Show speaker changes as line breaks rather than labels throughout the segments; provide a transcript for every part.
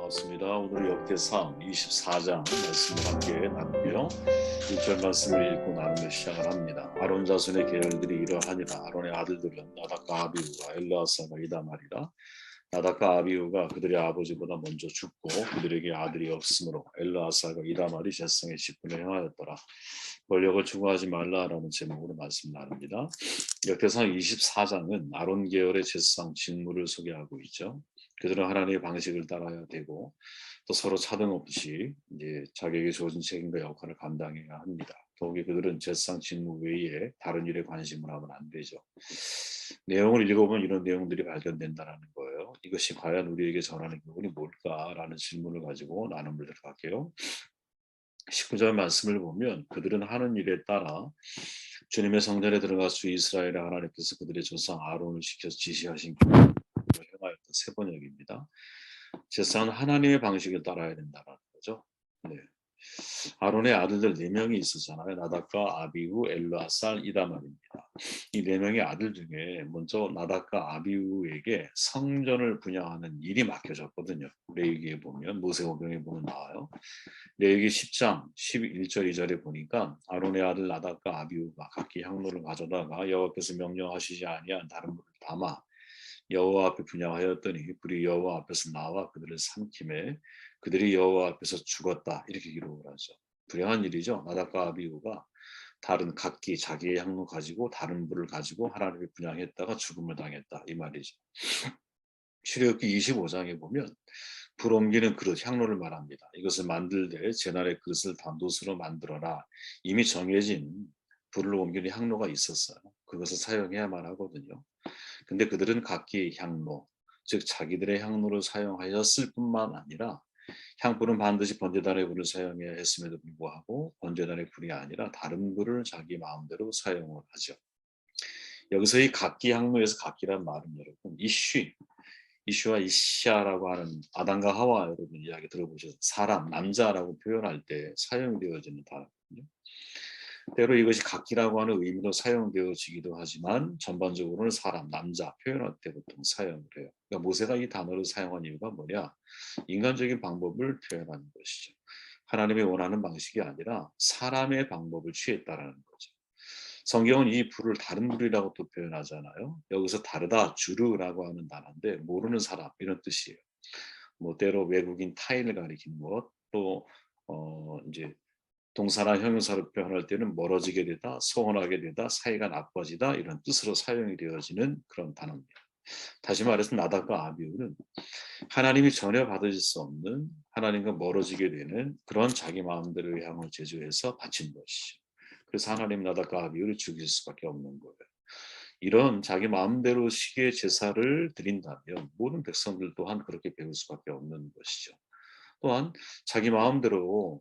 반갑습니다. 오늘 역대상 24장 말씀을 함께 나누고요. 1절 말씀을 읽고 나누며 시작을 합니다. 아론 자손의 계열들이 이러하니라. 아론의 아들들은 나답과 아비후가 엘르아사가 이다말이라. 나답과 아비후가 그들의 아버지보다 먼저 죽고 그들에게 아들이 없으므로 엘르아사가 이다말이 제사장의 직분을 행하였더라. 권력을 추구하지 말라라는 제목으로 말씀 나눕니다. 역대상 24장은 아론 계열의 제사장 직무를 소개하고 있죠. 그들은 하나님의 방식을 따라야 되고 또 서로 차등 없이 이제 자기에게 주어진 책임과 역할을 감당해야 합니다. 더욱이 그들은 제사장 직무 외에 다른 일에 관심을 하면 안 되죠. 내용을 읽어보면 이런 내용들이 발견된다는 거예요. 이것이 과연 우리에게 전하는 교훈이 뭘까라는 질문을 가지고 나눔을 들어갈게요. 19절 말씀을 보면 그들은 하는 일에 따라 주님의 성전에 들어갈 수 이스라엘의 하나님께서 그들의 조상 아론을 시켜서 지시하신 행하였던 세 번역입니다. 제사는 하나님의 방식을 따라야 된다는 거죠. 네. 아론의 아들들 4명이 있었잖아요. 나답과 아비후, 엘르아살, 이다말입니다. 이 4명의 아들 중에 먼저 나답과 아비후에게 성전을 분양하는 일이 맡겨졌거든요. 레위기에 보면 모세오경에 보면 나와요. 레위기 10장 11절 2절에 보니까 아론의 아들 나답과 아비후가 각기 향로를 가져다가 여호와께서 명령하시지 아니한 다른 물을 담아 여호와 앞에 분향하였더니 불이 여호와 앞에서 나와 그들을 삼킴에 그들이 여호와 앞에서 죽었다 이렇게 기록을 하죠. 불행한 일이죠. 나답과 아비후가 다른 각기 자기의 향로 가지고 다른 불을 가지고 하나님을 분향했다가 죽음을 당했다 이 말이죠. 출애굽기 25장에 보면 불 옮기는 그릇 향로를 말합니다. 이것을 만들되 제날의 그릇을 단도수로 만들어라. 이미 정해진 불을 옮기는 향로가 있었어요. 그것을 사용해야만 하거든요. 근데 그들은 각기 향로, 즉 자기들의 향로를 사용하였을 뿐만 아니라 향불은 반드시 번제단의 불을 사용해야 했음에도 불구하고 번제단의 불이 아니라 다른 불을 자기 마음대로 사용을 하죠. 여기서 이 각기 향로에서 각기란 말은 여러분 이슈와 이샤라고 하는 아담과 하와 여러분 이야기 들어보셔서 사람, 남자라고 표현할 때 사용되어지는 단어거든요. 때로 이것이 각기라고 하는 의미로 사용되어지기도 하지만 전반적으로는 사람, 남자 표현할 때 보통 사용을 해요. 그러니까 모세가 이 단어를 사용한 이유가 뭐냐? 인간적인 방법을 표현하는 것이죠. 하나님이 원하는 방식이 아니라 사람의 방법을 취했다라는 거죠. 성경은 이 불을 다른 불이라고 또 표현하잖아요. 여기서 다르다, 주르라고 하는 단어인데 모르는 사람 이런 뜻이에요. 뭐 때로 외국인 타인을 가리키는 것, 또 이제 동사나 형용사로 표현할 때는 멀어지게 되다, 소원하게 되다, 사이가 나빠지다 이런 뜻으로 사용이 되어지는 그런 단어입니다. 다시 말해서 나답과 아비후는 하나님이 전혀 받으실 수 없는 하나님과 멀어지게 되는 그런 자기 마음대로의 향을 제조해서 바친 것이죠. 그래서 하나님 나답과 아비후를 죽일 수밖에 없는 거예요. 이런 자기 마음대로 식의 제사를 드린다면 모든 백성들 또한 그렇게 배울 수밖에 없는 것이죠. 또한 자기 마음대로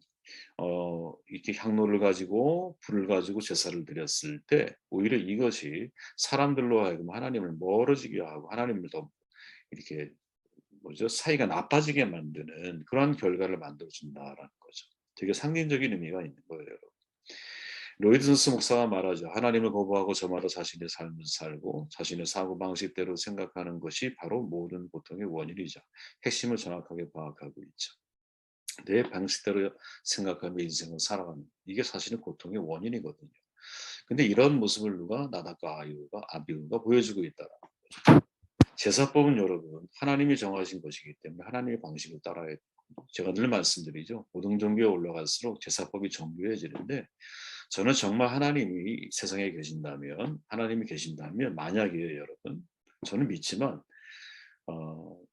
이렇게 향로를 가지고 불을 가지고 제사를 드렸을 때 오히려 이것이 사람들로 하여금 하나님을 멀어지게 하고 하나님을 더 이렇게 뭐죠? 사이가 나빠지게 만드는 그러한 결과를 만들어 준다라는 거죠. 되게 상징적인 의미가 있는 거예요, 여러분. 로이드 존스 목사가 말하죠. 하나님을 거부하고 저마다 자신의 삶을 살고 자신의 사고 방식대로 생각하는 것이 바로 모든 고통의 원인이죠. 핵심을 정확하게 파악하고 있죠. 내 방식대로 생각하며 인생을 살아가는 이게 사실은 고통의 원인이거든요. 근데 이런 모습을 누가 나답과 아비후가 보여주고 있다. 제사법은 여러분 하나님이 정하신 것이기 때문에 하나님의 방식을 따라야 돼요. 제가 늘 말씀드리죠. 고등종교에 올라갈수록 제사법이 정교해지는데 저는 정말 하나님이 세상에 계신다면 하나님이 계신다면 만약에 여러분 저는 믿지만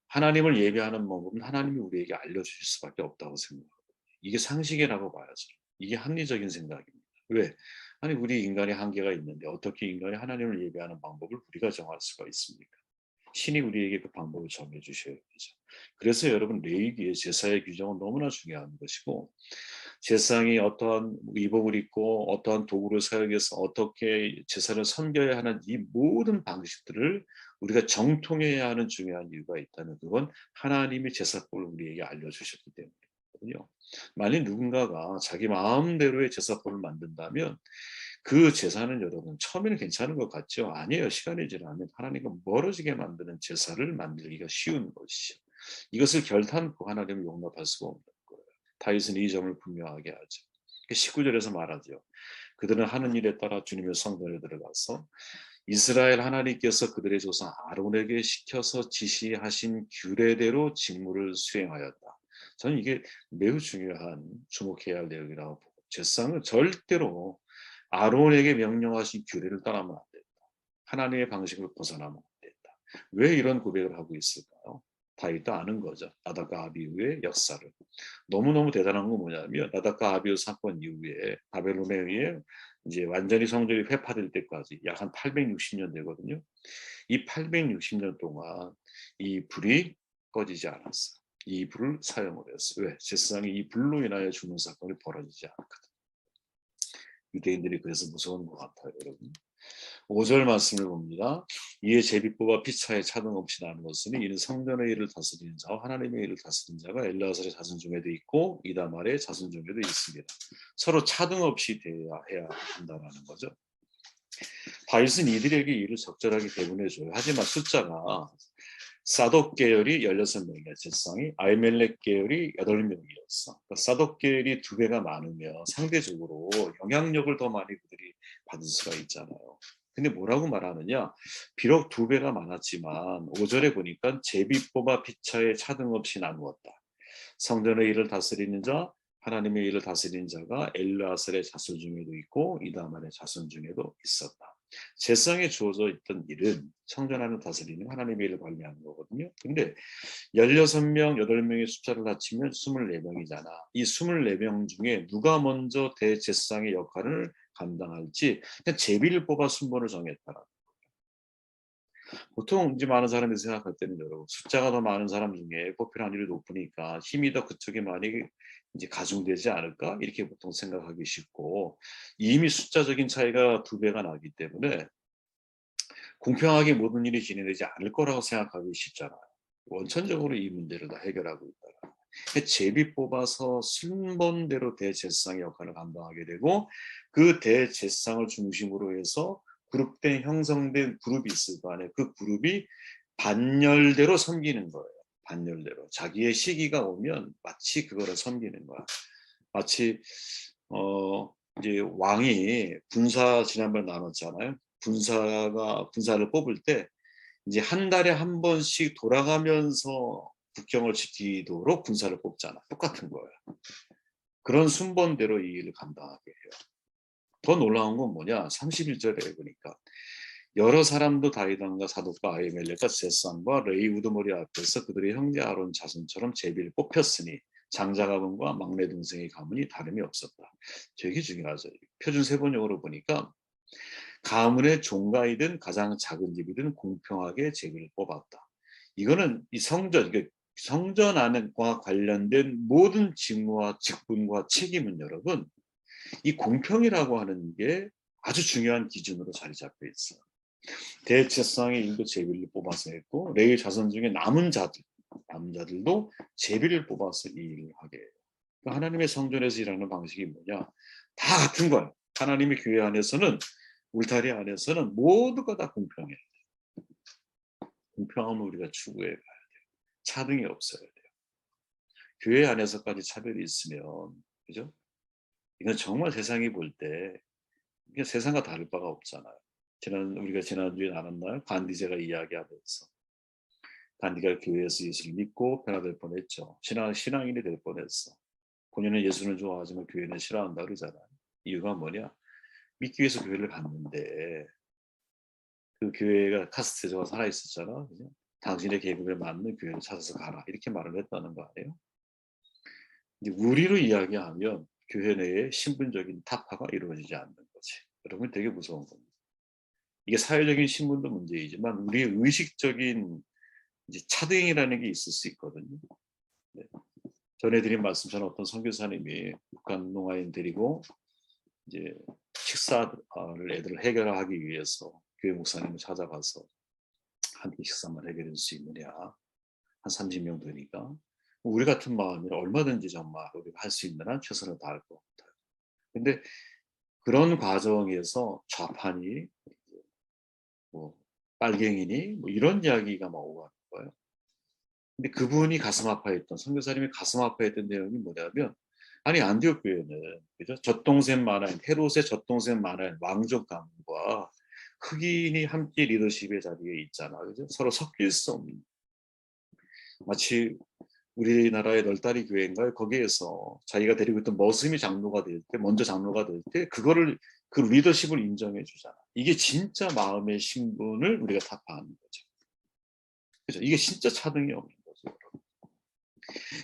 하나님을 예배하는 방법은 하나님이 우리에게 알려주실 수밖에 없다고 생각합니다. 이게 상식이라고 봐야죠. 이게 합리적인 생각입니다. 왜? 아니 우리 인간의 한계가 있는데 어떻게 인간이 하나님을 예배하는 방법을 우리가 정할 수가 있습니까? 신이 우리에게 그 방법을 정해 주셔야 되죠. 그래서 여러분 레위기의 제사의 규정은 너무나 중요한 것이고 제사장이 어떠한 의복을 입고 어떠한 도구를 사용해서 어떻게 제사를 섬겨야 하는 이 모든 방식들을 우리가 정통해야 하는 중요한 이유가 있다면 그건 하나님이 제사법을 우리에게 알려주셨기 때문이거든요. 만약 누군가가 자기 마음대로의 제사법을 만든다면 그 제사는 여러분 처음에는 괜찮은 것 같죠? 아니에요. 시간이 지나면 하나님과 멀어지게 만드는 제사를 만들기가 쉬운 것이죠. 이것을 결탄코 하나님을 용납할 수가 없는 거예요. 다윗은 이 점을 분명하게 하죠. 19절에서 말하죠. 그들은 하는 일에 따라 주님의 성전에 들어가서 이스라엘 하나님께서 그들의 조상 아론에게 시켜서 지시하신 규례대로 직무를 수행하였다. 저는 이게 매우 중요한 주목해야 할 내용이라고 보고, 제사장은 절대로 아론에게 명령하신 규례를 따르면 안 된다. 하나님의 방식을 벗어나면 안 된다. 왜 이런 고백을 하고 있을까요? 다윗도 아는 거죠. 나답과 아비후의 역사를. 너무너무 대단한 건 뭐냐면, 나답과 아비후 사건 이후에 바벨론에 의해 이제 완전히 성전이 회파될 때까지 약 한 860년 되거든요. 이 860년 동안 이 불이 꺼지지 않았어. 이 불을 사용을 했어. 왜? 제사장이 이 불로 인하여 죽는 사건이 벌어지지 않거든. 유대인들이 그래서 무서운 것 같아요, 여러분. 5절 말씀을 봅니다. 이에 제비뽑아 피차에 차등 없이 나는 것은 이는 성전의 일을 다스리는 자와 하나님의 일을 다스리는 자가 엘르아살의 자손 중에도 있고 이다말의 자손 중에도 있습니다. 서로 차등 없이 대해야 한다는 거죠. 다윗은 이들에게 일을 적절하게 배분해줘요. 하지만 숫자가 사독 계열이 16명이야, 제사장이. 아히멜렉 계열이 8명이었어. 그러니까 사독 계열이 2배가 많으면 상대적으로 영향력을 더 많이 그들이 받을 수가 있잖아요. 근데 뭐라고 말하느냐? 비록 2배가 많았지만 5절에 보니까 제비 뽑아 피차에 차등 없이 나누었다. 성전의 일을 다스리는 자, 하나님의 일을 다스리는 자가 엘르아살의 자손 중에도 있고 이다말의 자손 중에도 있었다. 제사장에 주어져 있던 일은 성전하는 다스리는 하나님의 일을 관리하는 거거든요. 근데 16명, 8명의 숫자를 합치면 24명이잖아. 이 24명 중에 누가 먼저 대제사장의 역할을 감당할지 그냥 제비를 뽑아 순번을 정했다라. 보통 이제 많은 사람이 생각할 때는 여러분 숫자가 더 많은 사람 중에 뽑힐 확률이 높으니까 힘이 더 그쪽에 많이 이제 가중되지 않을까 이렇게 보통 생각하기 쉽고, 이미 숫자적인 차이가 2배가 나기 때문에 공평하게 모든 일이 진행되지 않을 거라고 생각하기 쉽잖아요. 원천적으로 이 문제를 다 해결하고 있다. 제비 뽑아서 순번대로 대제사장의 역할을 감당하게 되고, 그 대제사장을 중심으로 해서 그룹된 형성된 그룹이 있을 거 아니에요. 그 그룹이 반열대로 섬기는 거예요. 반열대로 자기의 시기가 오면 마치 그거를 섬기는 거야. 마치 이제 왕이 군사 지난번에 나눴잖아요. 군사를 뽑을 때 이제 한 달에 한 번씩 돌아가면서 국경을 지키도록 군사를 뽑잖아. 똑같은 거예요. 그런 순번대로 이 일을 감당하게 해요. 더 놀라운 건 뭐냐? 31절에 보니까 여러 사람도 다윗왕과 사독과 아히멜렉과 제사장과 레위 우두머리 앞에서 그들의 형제 아론 자손처럼 제비를 뽑혔으니 장자 가문과 막내 동생의 가문이 다름이 없었다. 되게 중요하죠. 표준 세번역으로 보니까 가문의 종가이든 가장 작은 집이든 공평하게 제비를 뽑았다. 이거는 이 성전 안과 관련된 모든 직무와 직분과 책임은 여러분 이 공평이라고 하는 게 아주 중요한 기준으로 자리 잡혀 있어요. 대제사장의 일도 제비를 뽑아서 했고 레위 자손 중에 남은 자들도 제비를 뽑아서 이 일을 하게 해요. 그러니까 하나님의 성전에서 일하는 방식이 뭐냐? 다 같은 거예요. 하나님의 교회 안에서는, 울타리 안에서는 모두가 다 공평해요. 공평함을 우리가 추구해 가야 돼요. 차등이 없어야 돼요. 교회 안에서까지 차별이 있으면, 그죠? 이건 정말 세상이 볼 때 이게 세상과 다를 바가 없잖아요. 우리가 지난주에 나눴나요? 간디제가 이야기하면서 간디가 교회에서 예수를 믿고 변화될 뻔했죠. 신앙인이 될 뻔했어. 본인은 예수는 좋아하지만 교회는 싫어한다 그러잖아요. 이유가 뭐냐? 믿기 위해서 교회를 갔는데 그 교회가 카스트제가 살아있었잖아. 그죠? 당신의 계급에 맞는 교회를 찾아서 가라. 이렇게 말을 했다는 거 아니에요? 이제 우리로 이야기하면 교회 내에 신분적인 타파가 이루어지지 않는 거지. 여러분 되게 무서운 겁니다. 이게 사회적인 신분도 문제이지만 우리의 의식적인 이제 차등이라는 게 있을 수 있거든요. 네. 전에 드린 말씀처럼 어떤 선교사님이 북한 농아인 데리고 이제 식사를 애들을 해결하기 위해서 교회 목사님을 찾아가서 함께 식사만 해결할 수 있느냐. 한 30명 되니까. 우리 같은 마음이 얼마든지 정말 우리가 할 수 있는 한 최선을 다할 것 같아요. 근데 그런 과정에서 좌판이 뭐 빨갱이니 뭐 이런 이야기가 막 오가는 거예요. 근데 그분이 가슴 아파했던, 선교사님이 가슴 아파했던 내용이 뭐냐면, 아니 안디옥 교회는 그죠? 젖동생 마나인, 헤롯의 젖동생 마나인 왕족 가문과 흑인이 함께 리더십의 자리에 있잖아, 그죠? 서로 섞일 수 없는, 마치 우리나라의 널다리 교회인가요? 거기에서 자기가 데리고 있던 머슴이 장로가 될 때, 먼저 장로가 될 때, 그거를, 그 리더십을 인정해 주잖아. 이게 진짜 마음의 신분을 우리가 타파하는 거죠. 그죠? 이게 진짜 차등이 없는 거죠.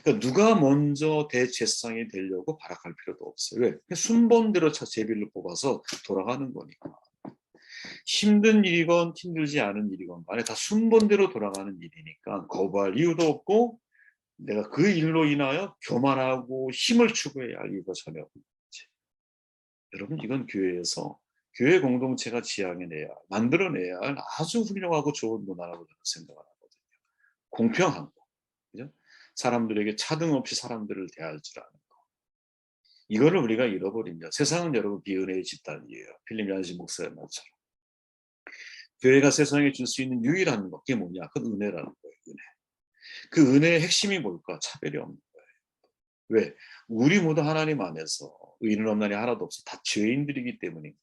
그러니까 누가 먼저 대제사장이 되려고 발악할 필요도 없어요. 왜? 순번대로 제비를 뽑아서 돌아가는 거니까. 힘든 일이건 힘들지 않은 일이건 간에 다 순번대로 돌아가는 일이니까 거부할 이유도 없고, 내가 그 일로 인하여 교만하고 힘을 추구해야 할 이유가 전혀 없는 거지. 여러분, 이건 교회에서, 교회 공동체가 지향해내야, 만들어내야 할 아주 훌륭하고 좋은 문화라고 저는 생각을 하거든요. 공평한 거, 그죠? 사람들에게 차등 없이 사람들을 대할 줄 아는 거. 이거를 우리가 잃어버리면 세상은 여러분 비은혜의 집단이에요. 필립 얀시 목사의 말처럼. 교회가 세상에 줄 수 있는 유일한 것, 그게 뭐냐? 그건 은혜라는 거예요. 은혜. 그 은혜의 핵심이 뭘까? 차별이 없는 거예요. 왜? 우리 모두 하나님 안에서 의인은 없나니 하나도 없어. 다 죄인들이기 때문입니다.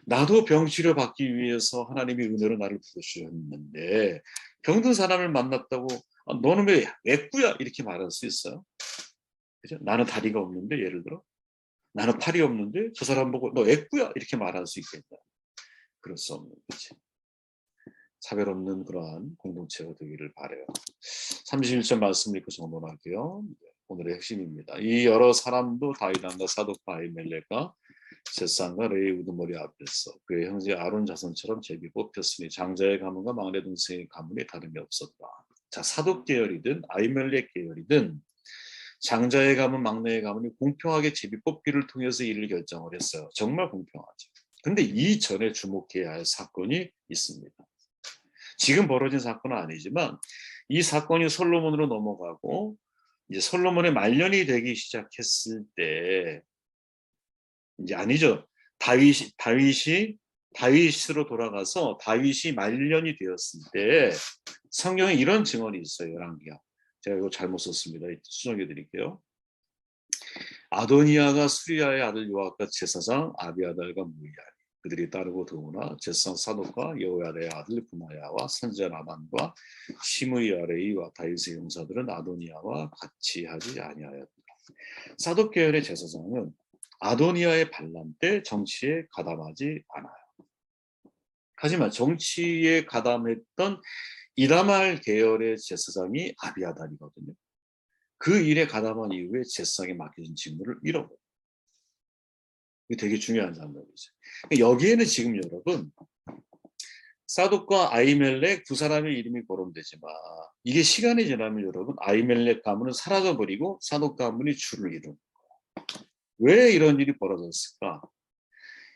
나도 병치료 받기 위해서 하나님이 은혜로 나를 부르셨는데, 병든 사람을 만났다고 너는 왜 애꾸야 이렇게 말할 수 있어요? 그죠? 나는 다리가 없는데, 예를 들어 나는 팔이 없는데 저 사람 보고 너 애꾸야 이렇게 말할 수 있겠냐? 그럴 수 없는 거지. 차별 없는 그러한 공동체가 되기를 바라요. 31절 말씀 읽고 정돈할게요. 오늘의 핵심입니다. 이 여러 사람도 다윗왕과 사독과 아히멜렉과 셋상과 레위 우두머리 앞에서 그의 형제 아론 자손처럼 제비 뽑혔으니 장자의 가문과 막내 동생의 가문이 다름이 없었다. 자, 사독 계열이든 아히멜렉 계열이든 장자의 가문, 막내의 가문이 공평하게 제비 뽑기를 통해서 일을 결정을 했어요. 정말 공평하죠. 근데 이전에 주목해야 할 사건이 있습니다. 지금 벌어진 사건은 아니지만 이 사건이 솔로몬으로 넘어가고 이제 솔로몬의 말년이 되기 시작했을 때, 이제 아니죠. 다윗으로 돌아가서 다윗이 말년이 되었을 때 성경에 이런 증언이 있어요. 열왕기하. 제가 이거 잘못 썼습니다. 수정해 드릴게요. 아도니아가 수리아의 아들 요압과 제사장 아비아달과 무리아니 그들이 따르고 더구나 제사장 사독과 여호야다의 아들 분하야와 선지자 나단과 시므이 아레이와 다윗의 용사들은 아도니아와 같이 하지 아니하였다. 사독 계열의 제사장은 아도니아의 반란 때 정치에 가담하지 않아요. 하지만 정치에 가담했던 이다말 계열의 제사장이 아비아달이거든요. 그 일에 가담한 이후에 제사장에 맡겨진 직무를 잃어버려요. 이게 되게 중요한 장면이죠. 여기에는 지금 여러분 사독과 아히멜렉 두 사람의 이름이 거론되지만 이게 시간이 지나면 여러분 아히멜렉 가문은 사라져버리고 사독 가문이 주를 이룬 거예요. 왜 이런 일이 벌어졌을까?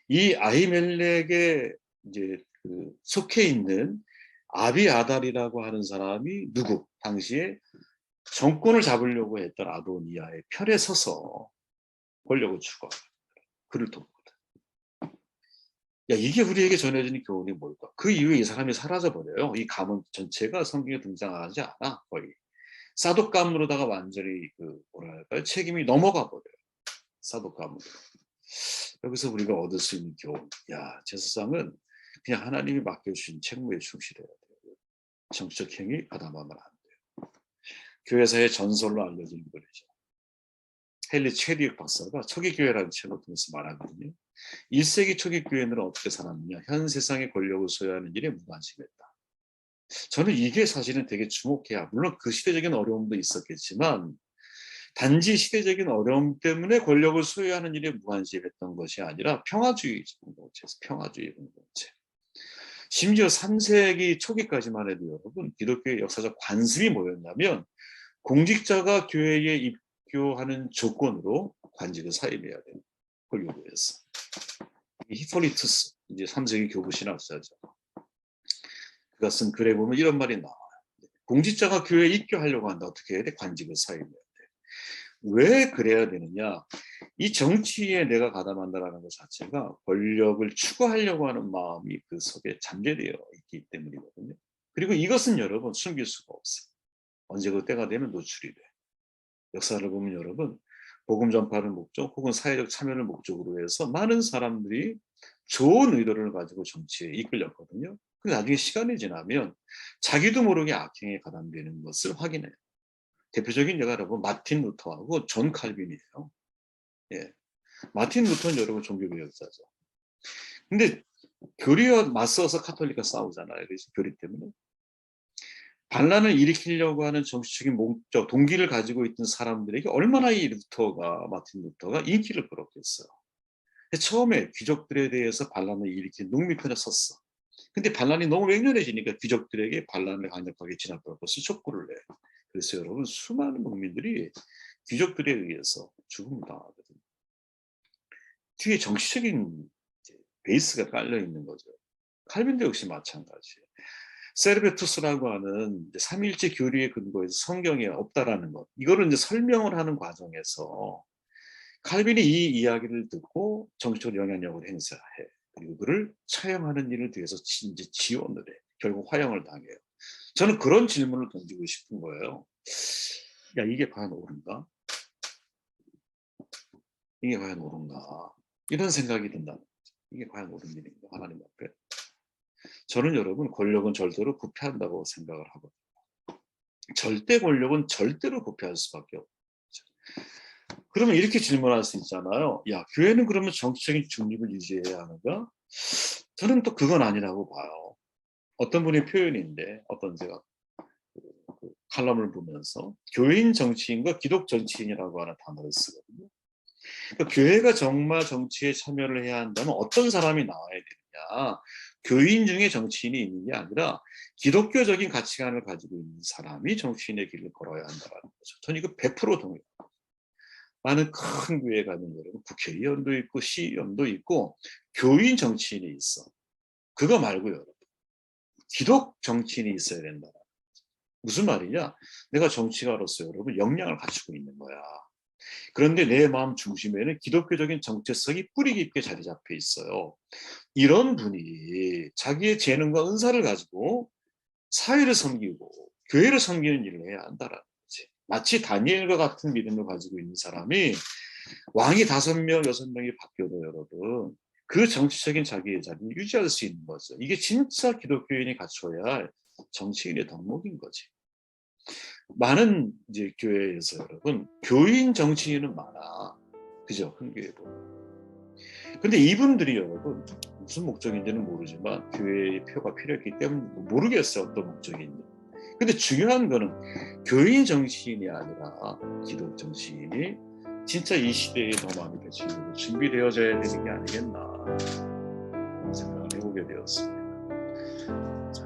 이 아히멜렉의 이제 그 속해 있는 아비아달이라고 하는 사람이 누구? 당시에 정권을 잡으려고 했던 아도니아의 편에 서서 권력을 추구하고 그를 돕거든. 야, 이게 우리에게 전해지는 교훈이 뭘까? 그 이후에 이 사람이 사라져버려요. 이 가문 전체가 성경에 등장하지 않아, 거의. 사독 가문으로다가 완전히 그 뭐랄까요? 책임이 넘어가 버려요. 사독 가문으로. 여기서 우리가 얻을 수 있는 교훈. 야, 제사장은 그냥 하나님이 맡겨주신 책무에 충실해야 돼요. 정치적 행위 가담하면 안 돼요. 교회사의 전설로 알려진 글이죠. 헨리 체디익 박사가 초기교회라는 책을 통해서 말하거든요. 1세기 초기 교회는 어떻게 살았느냐. 현 세상의 권력을 소유하는 일에 무관심했다. 저는 이게 사실은 되게 주목해야, 물론 그 시대적인 어려움도 있었겠지만 단지 시대적인 어려움 때문에 권력을 소유하는 일에 무관심했던 것이 아니라 평화주의 공동체에서 평화주의 공동체. 심지어 3세기 초기까지만 해도 여러분 기독교의 역사적 관습이 뭐였냐면 공직자가 교회에 입교하는 조건으로 관직을 사임해야 돼요. 그걸 요구했어. 히포리투스, 이제 3세기 교부 신학자죠. 그가 쓴 글에 보면 이런 말이 나와요. 공직자가 교회에 입교하려고 한다. 어떻게 해야 돼? 관직을 사임해야 돼. 왜 그래야 되느냐? 이 정치에 내가 가담한다라는 것 자체가 권력을 추구하려고 하는 마음이 그 속에 잠재되어 있기 때문이거든요. 그리고 이것은 여러분 숨길 수가 없어요. 언제 그 때가 되면 노출이 돼. 역사를 보면 여러분, 복음 전파를 목적 혹은 사회적 참여를 목적으로 해서 많은 사람들이 좋은 의도를 가지고 정치에 이끌렸거든요. 근데 나중에 시간이 지나면 자기도 모르게 악행에 가담되는 것을 확인해요. 대표적인 예가 여러분 마틴 루터하고 존 칼빈이에요. 예. 마틴 루터는 여러분 종교개혁자죠. 근데 교리와 맞서서 카톨릭과 싸우잖아요. 그래서 교리 때문에. 반란을 일으키려고 하는 정치적인 목적, 동기를 가지고 있던 사람들에게 얼마나 이 마틴 루터가 인기를 끌었겠어요. 처음에 귀족들에 대해서 반란을 일으킨 농민 편에 섰어. 근데 반란이 너무 맹렬해지니까 귀족들에게 반란을 강력하게 진압하고 촉구를 해. 그래서 여러분 수많은 농민들이 귀족들에 의해서 죽음을 당하거든요. 뒤에 정치적인 베이스가 깔려 있는 거죠. 칼빈도 역시 마찬가지예요. 세르베투스라고 하는 삼일체 교리의 근거에서 성경에 없다라는 것, 이거를 이제 설명을 하는 과정에서 칼빈이 이 이야기를 듣고 정치적 영향력을 행사해. 그리고 그를 처형하는 일을 뒤에서 이제 지원을 해. 결국 화형을 당해요. 저는 그런 질문을 던지고 싶은 거예요. 야, 이게 과연 옳은가? 이게 과연 옳은가? 이런 생각이 든다는 거죠. 이게 과연 옳은 일인가? 하나님 앞에. 저는 여러분 권력은 절대로 부패한다고 생각을 하거든요. 절대 권력은 절대로 부패할 수밖에 없죠. 그러면 이렇게 질문할 수 있잖아요. 야, 교회는 그러면 정치적인 중립을 유지해야 하는가? 저는 또 그건 아니라고 봐요. 어떤 분의 표현인데, 어떤 제가 그 칼럼을 보면서 교인 정치인과 기독 정치인이라고 하는 단어를 쓰거든요. 그러니까 교회가 정말 정치에 참여를 해야 한다면 어떤 사람이 나와야 되느냐? 교인 중에 정치인이 있는 게 아니라 기독교적인 가치관을 가지고 있는 사람이 정치인의 길을 걸어야 한다는 거죠. 저는 이거 100% 동의해요. 많은 큰 교회 가면 여러분 국회의원도 있고 시의원도 있고 교인 정치인이 있어. 그거 말고요, 여러분. 기독 정치인이 있어야 된다. 무슨 말이냐? 내가 정치가로서 여러분 역량을 갖추고 있는 거야. 그런데 내 마음 중심에는 기독교적인 정체성이 뿌리 깊게 자리 잡혀 있어요. 이런 분이 자기의 재능과 은사를 가지고 사회를 섬기고 교회를 섬기는 일을 해야 한다라는 거지. 마치 다니엘과 같은 믿음을 가지고 있는 사람이 왕이 5명, 6명이 바뀌어도 여러분 그 정치적인 자기의 자리를 유지할 수 있는 거죠. 이게 진짜 기독교인이 갖춰야 할 정치인의 덕목인 거지. 많은 이제 교회에서 여러분 교인 정치인은 많아. 그죠? 큰 교회 보면. 근데 이분들이 여러분 무슨 목적인지는 모르지만 교회의 표가 필요했기 때문에 모르겠어요. 어떤 목적인지. 근데 중요한 거는 교인 정치인이 아니라 기독 정치인이 진짜 이 시대에 더 많이 배치되고 준비되어져야 되는 게 아니겠나 그런 생각을 해보게 되었습니다. 자,